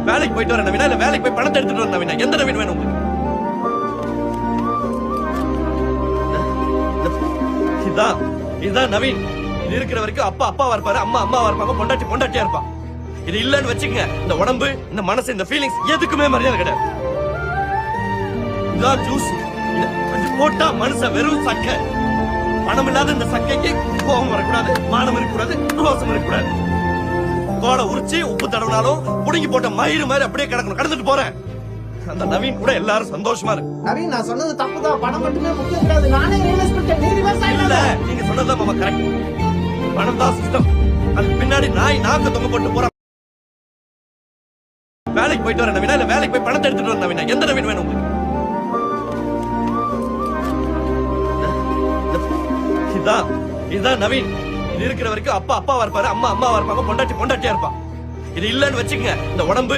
வேலைக்கு போயிட்டு வர நவீனா இல்ல வேலைக்கு போய் பணத்தை எடுத்துட்டு வர நவீனா? எந்த நவீன் வேணும் உங்களுக்கு? இதுதான் நவீன். இது இருக்கிற வரைக்கும் அப்பா அப்பாவா இருப்பாரு, அம்மா அம்மாவா இருப்பாங்க, பொண்டாட்டி பொண்டாட்டியா இருப்பா. இது இல்லன்னு வச்சுக்கங்க, இந்த உடம்பு, இந்த மனசு, இந்த ஃபீலிங்ஸ் எதுக்குமே மரியாதை கிடையாது. இதான் ஜூஸ். கொஞ்சம் போட்டா மனுஷன் வெறும் சக்கை. பணம் இல்லாத இந்த சக்கைக்கு கோபம் வரக்கூடாது, மானம் இருக்கக்கூடாது, ரோசம் இருக்கக்கூடாது. தோலை உரிச்சு உப்பு தடவினாலும் புடுங்கி போட்ட மயிறு மாதிரி அப்படியே கிடக்கணும். கடந்துட்டு போறேன். அந்த நவீன் கூட எல்லாரும் சந்தோஷமா இருக்கு. நவீன், நான் சொன்னது தப்புதான். பணம் மட்டுமே முக்கியம் கிடையாது. நானே ரியலைஸ் பண்ணிட்டேன். நீ ரிவர்ஸ் இல்ல, ஆயிடல. நீங்க சொன்னதுதான் மாமா கரெக்ட். பணம் தான் சிஸ்டம். அதுக்கு பின்னாடி நாக்க தொங்க போட்டு போற. வேலைக்கு போயிட்டு வர நவீனா இல்ல வேலைக்கு போய் பணத்தை எடுத்துட்டு வர நவீனா? எந்த நவீன் வேணும் உங்களுக்கு? இதுதான் நவீன். இது இருக்கிற வரைக்கும் அப்பா அப்பாவா இருப்பாரு, அம்மா அம்மாவா இருப்பாங்க, பொண்டாட்டி பொண்டாட்டியா இருப்பா. இது இல்லன்னு வச்சுக்கங்க, இந்த உடம்பு